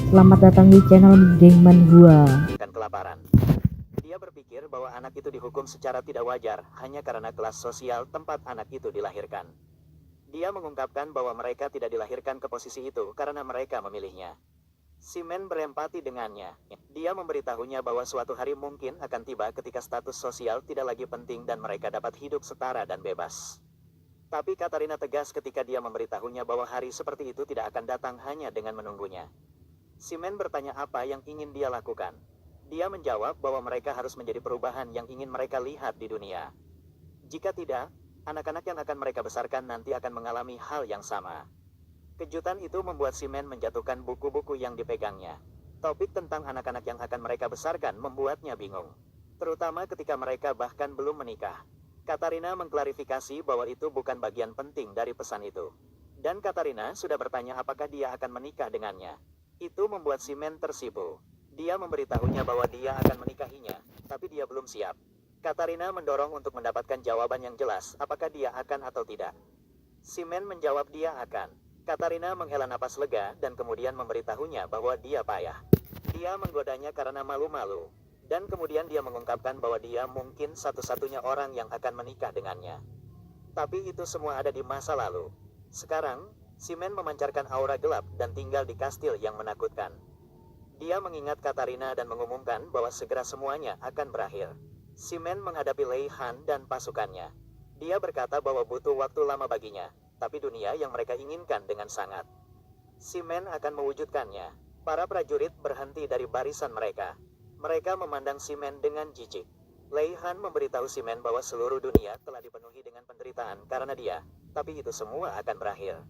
Selamat datang di channel Gengman Hua. Kelaparan. Dia berpikir bahwa anak itu dihukum secara tidak wajar hanya karena kelas sosial tempat anak itu dilahirkan. Dia mengungkapkan bahwa mereka tidak dilahirkan ke posisi itu karena mereka memilihnya. Simen berempati dengannya. Dia memberitahunya bahwa suatu hari mungkin akan tiba ketika status sosial tidak lagi penting dan mereka dapat hidup setara dan bebas. Tapi Katarina tegas ketika dia memberitahunya bahwa hari seperti itu tidak akan datang hanya dengan menunggunya. Simen bertanya apa yang ingin dia lakukan. Dia menjawab bahwa mereka harus menjadi perubahan yang ingin mereka lihat di dunia. Jika tidak, anak-anak yang akan mereka besarkan nanti akan mengalami hal yang sama. Kejutan itu membuat Simen menjatuhkan buku-buku yang dipegangnya. Topik tentang anak-anak yang akan mereka besarkan membuatnya bingung. Terutama ketika mereka bahkan belum menikah. Katarina mengklarifikasi bahwa itu bukan bagian penting dari pesan itu. Dan Katarina sudah bertanya apakah dia akan menikah dengannya. Itu membuat Simen tersipu. Dia memberitahunya bahwa dia akan menikahinya, tapi dia belum siap. Katarina mendorong untuk mendapatkan jawaban yang jelas apakah dia akan atau tidak. Simen menjawab dia akan. Katarina menghela napas lega dan kemudian memberitahunya bahwa dia payah. Dia menggodanya karena malu-malu. Dan kemudian dia mengungkapkan bahwa dia mungkin satu-satunya orang yang akan menikah dengannya. Tapi itu semua ada di masa lalu. Sekarang, Simen memancarkan aura gelap dan tinggal di kastil yang menakutkan. Dia mengingat Katarina dan mengumumkan bahwa segera semuanya akan berakhir. Simen menghadapi Lei Han dan pasukannya. Dia berkata bahwa butuh waktu lama baginya, tapi dunia yang mereka inginkan dengan sangat. Simen akan mewujudkannya. Para prajurit berhenti dari barisan mereka. Mereka memandang Simen dengan jijik. Lei Han memberitahu Simen bahwa seluruh dunia telah dipenuhi dengan penderitaan karena dia, tapi itu semua akan berakhir.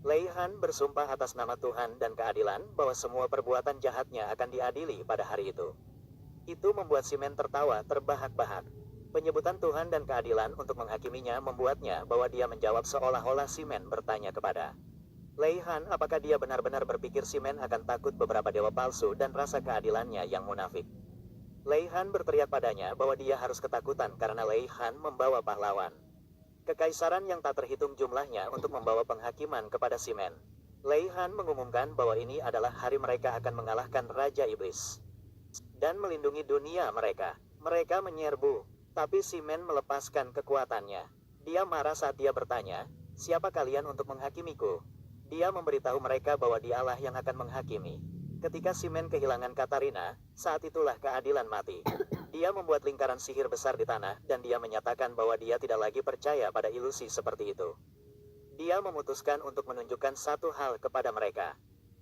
Lei Han bersumpah atas nama Tuhan dan keadilan bahwa semua perbuatan jahatnya akan diadili pada hari itu. Itu membuat Simen tertawa terbahak-bahak. Penyebutan Tuhan dan keadilan untuk menghakiminya membuatnya bahwa dia menjawab seolah-olah Simen bertanya kepada Lei Han apakah dia benar-benar berpikir Simen akan takut beberapa dewa palsu dan rasa keadilannya yang munafik. Lei Han berteriak padanya bahwa dia harus ketakutan karena Lei Han membawa pahlawan. Kekaisaran yang tak terhitung jumlahnya untuk membawa penghakiman kepada Simen. Lei Han mengumumkan bahwa ini adalah hari mereka akan mengalahkan Raja Iblis. Dan melindungi dunia mereka. Mereka menyerbu, tapi Simen melepaskan kekuatannya. Dia marah saat dia bertanya, siapa kalian untuk menghakimiku? Dia memberitahu mereka bahwa dialah yang akan menghakimi. Ketika Simen kehilangan Katarina, saat itulah keadilan mati. Dia membuat lingkaran sihir besar di tanah dan dia menyatakan bahwa dia tidak lagi percaya pada ilusi seperti itu. Dia memutuskan untuk menunjukkan satu hal kepada mereka.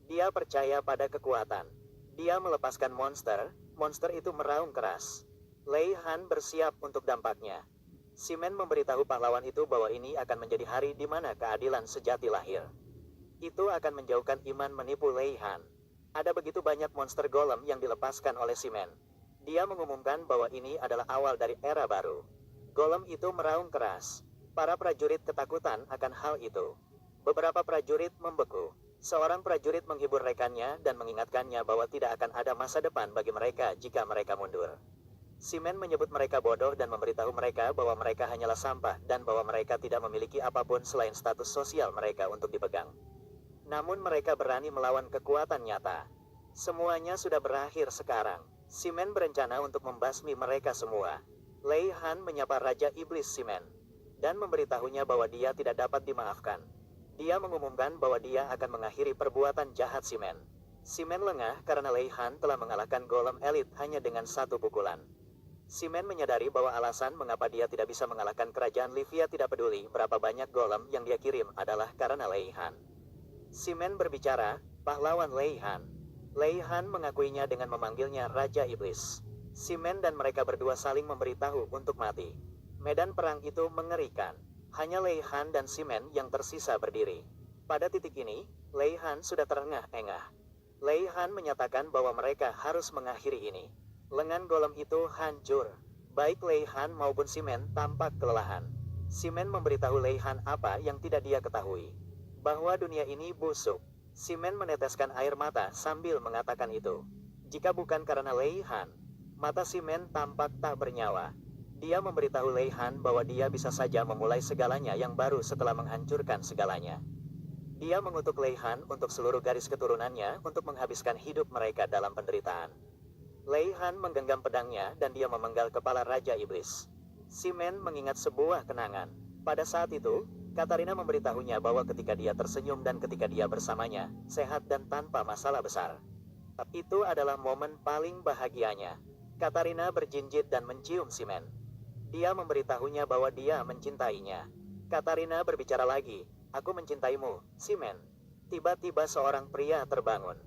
Dia percaya pada kekuatan. Dia melepaskan monster, monster itu meraung keras. Lei Han bersiap untuk dampaknya. Simen memberitahu pahlawan itu bahwa ini akan menjadi hari di mana keadilan sejati lahir. Itu akan menjauhkan iman menipu Lei Han. Ada begitu banyak monster golem yang dilepaskan oleh Simen. Dia mengumumkan bahwa ini adalah awal dari era baru. Golem itu meraung keras. Para prajurit ketakutan akan hal itu. Beberapa prajurit membeku. Seorang prajurit menghibur rekannya dan mengingatkannya bahwa tidak akan ada masa depan bagi mereka jika mereka mundur. Simen menyebut mereka bodoh dan memberitahu mereka bahwa mereka hanyalah sampah dan bahwa mereka tidak memiliki apapun selain status sosial mereka untuk dipegang. Namun mereka berani melawan kekuatan nyata. Semuanya sudah berakhir sekarang. Simen berencana untuk membasmi mereka semua. Lei Han menyapa Raja Iblis Simen dan memberitahunya bahwa dia tidak dapat dimaafkan. Dia mengumumkan bahwa dia akan mengakhiri perbuatan jahat Simen. Simen lengah karena Lei Han telah mengalahkan golem elit hanya dengan satu pukulan. Simen menyadari bahwa alasan mengapa dia tidak bisa mengalahkan kerajaan Livia tidak peduli berapa banyak golem yang dia kirim adalah karena Lei Han. Simen berbicara, pahlawan Lei Han. Lei Han mengakuinya dengan memanggilnya Raja Iblis. Simen dan mereka berdua saling memberitahu untuk mati. Medan perang itu mengerikan. Hanya Lei Han dan Simen yang tersisa berdiri. Pada titik ini, Lei Han sudah terengah-engah. Lei Han menyatakan bahwa mereka harus mengakhiri ini. Lengan golem itu hancur. Baik Lei Han maupun Simen tampak kelelahan. Simen memberitahu Lei Han apa yang tidak dia ketahui. Bahwa dunia ini busuk. Simen meneteskan air mata sambil mengatakan itu. Jika bukan karena Lei Han, mata Simen tampak tak bernyawa. Dia memberitahu Lei Han bahwa dia bisa saja memulai segalanya yang baru setelah menghancurkan segalanya. Dia mengutuk Lei Han untuk seluruh garis keturunannya untuk menghabiskan hidup mereka dalam penderitaan. Lei Han menggenggam pedangnya dan dia memenggal kepala Raja Iblis. Simen mengingat sebuah kenangan. Pada saat itu, Katarina memberitahunya bahwa ketika dia tersenyum dan ketika dia bersamanya, sehat dan tanpa masalah besar. Itu adalah momen paling bahagianya. Katarina berjinjit dan mencium Simen. Dia memberitahunya bahwa dia mencintainya. Katarina berbicara lagi, "Aku mencintaimu, Simen." Tiba-tiba seorang pria terbangun.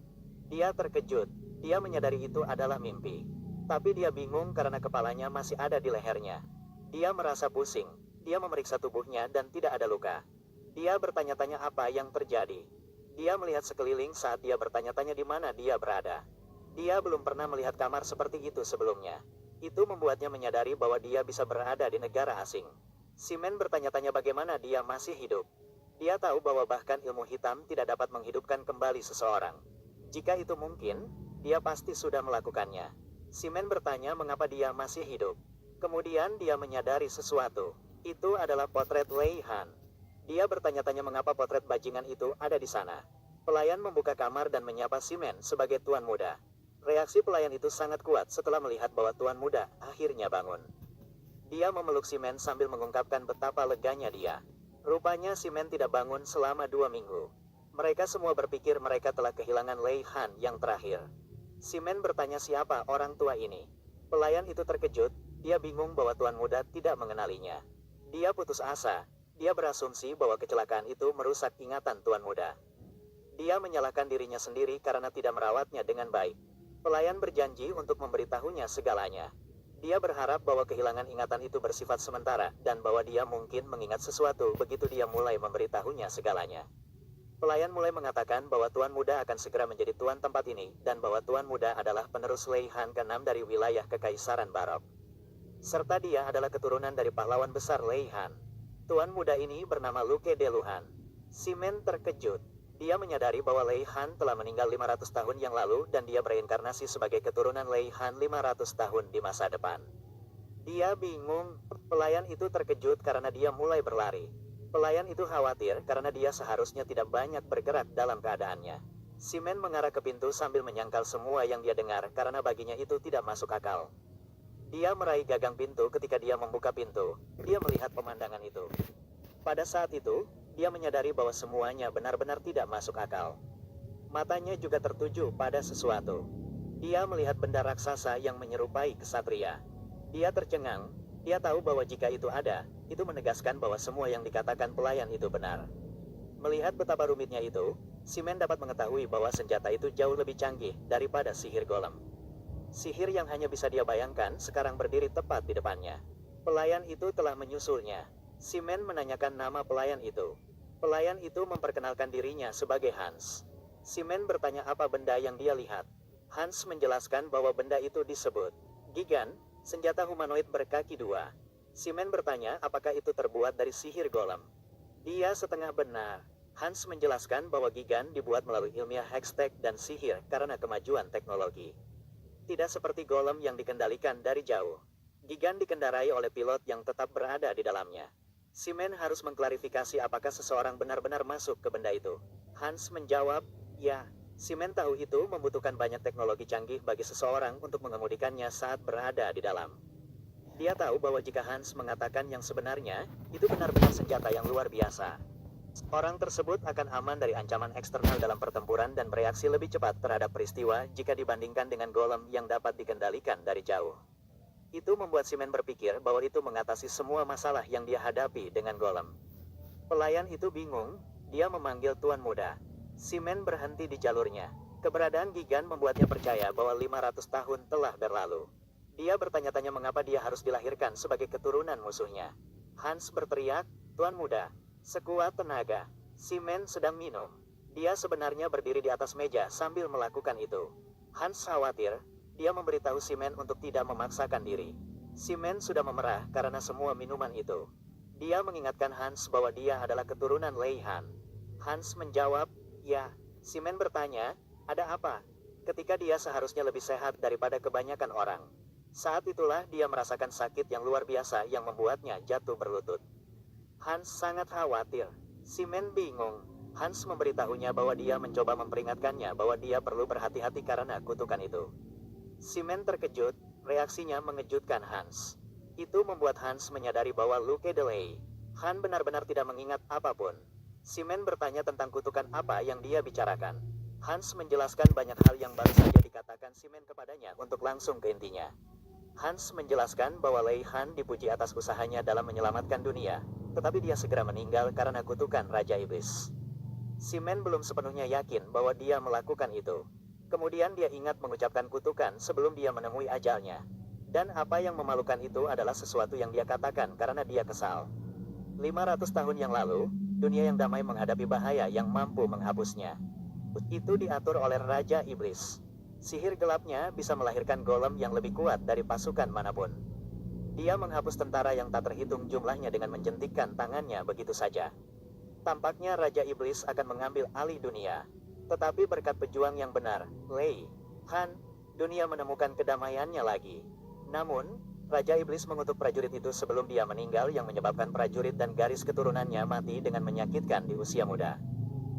Dia terkejut, dia menyadari itu adalah mimpi. Tapi dia bingung karena kepalanya masih ada di lehernya. Dia merasa pusing, dia memeriksa tubuhnya dan tidak ada luka. Dia bertanya-tanya apa yang terjadi. Dia melihat sekeliling saat dia bertanya-tanya di mana dia berada. Dia belum pernah melihat kamar seperti itu sebelumnya. Itu membuatnya menyadari bahwa dia bisa berada di negara asing. Simen bertanya-tanya bagaimana dia masih hidup. Dia tahu bahwa bahkan ilmu hitam tidak dapat menghidupkan kembali seseorang. Jika itu mungkin, dia pasti sudah melakukannya. Simen bertanya mengapa dia masih hidup. Kemudian dia menyadari sesuatu. Itu adalah potret Lei Han. Dia bertanya-tanya mengapa potret bajingan itu ada di sana. Pelayan membuka kamar dan menyapa Simen sebagai tuan muda. Reaksi pelayan itu sangat kuat setelah melihat bahwa tuan muda akhirnya bangun. Dia memeluk Simen sambil mengungkapkan betapa leganya dia. Rupanya Simen tidak bangun selama 2 minggu. Mereka semua berpikir mereka telah kehilangan Lei Han yang terakhir. Simen bertanya siapa orang tua ini. Pelayan itu terkejut, dia bingung bahwa tuan muda tidak mengenalinya. Dia putus asa, dia berasumsi bahwa kecelakaan itu merusak ingatan tuan muda. Dia menyalahkan dirinya sendiri karena tidak merawatnya dengan baik. Pelayan berjanji untuk memberitahunya segalanya. Dia berharap bahwa kehilangan ingatan itu bersifat sementara dan bahwa dia mungkin mengingat sesuatu begitu dia mulai memberitahunya segalanya. Pelayan mulai mengatakan bahwa tuan muda akan segera menjadi tuan tempat ini dan bahwa tuan muda adalah penerus Lei Han ke-6 dari wilayah Kekaisaran Barok. Serta dia adalah keturunan dari pahlawan besar Lei Han. Tuan muda ini bernama Luke de Luhan. Simen terkejut. Dia menyadari bahwa Lei Han telah meninggal 500 tahun yang lalu dan dia bereinkarnasi sebagai keturunan Lei Han 500 tahun di masa depan. Dia bingung. Pelayan itu terkejut karena dia mulai berlari. Pelayan itu khawatir karena dia seharusnya tidak banyak bergerak dalam keadaannya. Simen mengarah ke pintu sambil menyangkal semua yang dia dengar karena baginya itu tidak masuk akal. Dia meraih gagang pintu ketika dia membuka pintu. Dia melihat pemandangan itu. Pada saat itu, dia menyadari bahwa semuanya benar-benar tidak masuk akal. Matanya juga tertuju pada sesuatu. Dia melihat benda raksasa yang menyerupai kesatria. Dia tercengang. Dia tahu bahwa jika itu ada, itu menegaskan bahwa semua yang dikatakan pelayan itu benar. Melihat betapa rumitnya itu, Simen dapat mengetahui bahwa senjata itu jauh lebih canggih daripada sihir golem. Sihir yang hanya bisa dia bayangkan sekarang berdiri tepat di depannya. Pelayan itu telah menyusulnya. Simen menanyakan nama pelayan itu. Pelayan itu memperkenalkan dirinya sebagai Hans. Simen bertanya apa benda yang dia lihat. Hans menjelaskan bahwa benda itu disebut Gigan, senjata humanoid berkaki 2. Simen bertanya apakah itu terbuat dari sihir golem. Dia setengah benar. Hans menjelaskan bahwa Gigan dibuat melalui ilmiah hextech dan sihir karena kemajuan teknologi. Tidak seperti golem yang dikendalikan dari jauh. Gigan dikendarai oleh pilot yang tetap berada di dalamnya. Simen harus mengklarifikasi apakah seseorang benar-benar masuk ke benda itu. Hans menjawab, ya. Simen tahu itu membutuhkan banyak teknologi canggih bagi seseorang untuk mengemudikannya saat berada di dalam. Dia tahu bahwa jika Hans mengatakan yang sebenarnya, itu benar-benar senjata yang luar biasa. Orang tersebut akan aman dari ancaman eksternal dalam pertempuran dan bereaksi lebih cepat terhadap peristiwa jika dibandingkan dengan golem yang dapat dikendalikan dari jauh. Itu membuat Simen berpikir bahwa itu mengatasi semua masalah yang dia hadapi dengan golem. Pelayan itu bingung, dia memanggil tuan muda. Simen berhenti di jalurnya. Keberadaan Gigan membuatnya percaya bahwa 500 tahun telah berlalu. Dia bertanya-tanya mengapa dia harus dilahirkan sebagai keturunan musuhnya. Hans berteriak, "Tuan muda!" Sekuat tenaga. Simen sedang minum. Dia sebenarnya berdiri di atas meja sambil melakukan itu. Hans khawatir, dia memberitahu Simen untuk tidak memaksakan diri. Simen sudah memerah karena semua minuman itu. Dia mengingatkan Hans bahwa dia adalah keturunan Lei Han. Hans menjawab, ya. Simen bertanya, ada apa? Ketika dia seharusnya lebih sehat daripada kebanyakan orang. Saat itulah dia merasakan sakit yang luar biasa yang membuatnya jatuh berlutut. Hans sangat khawatir. Simen bingung. Hans memberitahunya bahwa dia mencoba memperingatkannya bahwa dia perlu berhati-hati karena kutukan itu. Simon terkejut, reaksinya mengejutkan Hans. Itu membuat Hans menyadari bahwa Luke Delay, Han benar-benar tidak mengingat apapun. Simon bertanya tentang kutukan apa yang dia bicarakan. Hans menjelaskan banyak hal yang baru saja dikatakan Simon kepadanya untuk langsung ke intinya. Hans menjelaskan bahwa Lei Han dipuji atas usahanya dalam menyelamatkan dunia, tetapi dia segera meninggal karena kutukan Raja Iblis. Simon belum sepenuhnya yakin bahwa dia melakukan itu. Kemudian dia ingat mengucapkan kutukan sebelum dia menemui ajalnya. Dan apa yang memalukan itu adalah sesuatu yang dia katakan karena dia kesal. 500 tahun yang lalu, dunia yang damai menghadapi bahaya yang mampu menghapusnya. Itu diatur oleh Raja Iblis. Sihir gelapnya bisa melahirkan golem yang lebih kuat dari pasukan manapun. Dia menghapus tentara yang tak terhitung jumlahnya dengan menjentikkan tangannya begitu saja. Tampaknya Raja Iblis akan mengambil alih dunia. Tetapi berkat pejuang yang benar, Lei Han, dunia menemukan kedamaiannya lagi. Namun, Raja Iblis mengutuk prajurit itu sebelum dia meninggal yang menyebabkan prajurit dan garis keturunannya mati dengan menyakitkan di usia muda.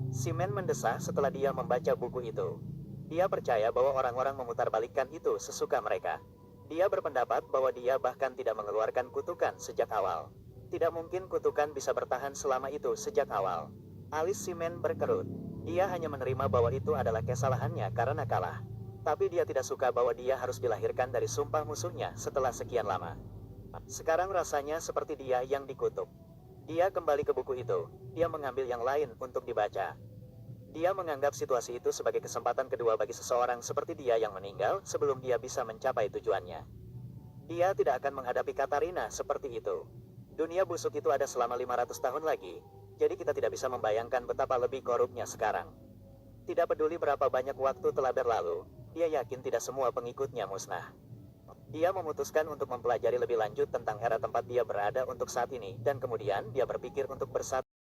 Simon mendesah setelah dia membaca buku itu. Dia percaya bahwa orang-orang memutarbalikkan itu sesuka mereka. Dia berpendapat bahwa dia bahkan tidak mengeluarkan kutukan sejak awal. Tidak mungkin kutukan bisa bertahan selama itu sejak awal. Alis Simon berkerut. Dia hanya menerima bahwa itu adalah kesalahannya karena kalah. Tapi dia tidak suka bahwa dia harus dilahirkan dari sumpah musuhnya setelah sekian lama. Sekarang rasanya seperti dia yang dikutuk. Dia kembali ke buku itu. Dia mengambil yang lain untuk dibaca. Dia menganggap situasi itu sebagai kesempatan kedua bagi seseorang seperti dia yang meninggal sebelum dia bisa mencapai tujuannya. Dia tidak akan menghadapi Katarina seperti itu. Dunia busuk itu ada selama 500 tahun lagi, jadi kita tidak bisa membayangkan betapa lebih korupnya sekarang. Tidak peduli berapa banyak waktu telah berlalu, dia yakin tidak semua pengikutnya musnah. Dia memutuskan untuk mempelajari lebih lanjut tentang era tempat dia berada untuk saat ini, dan kemudian dia berpikir untuk bersatu.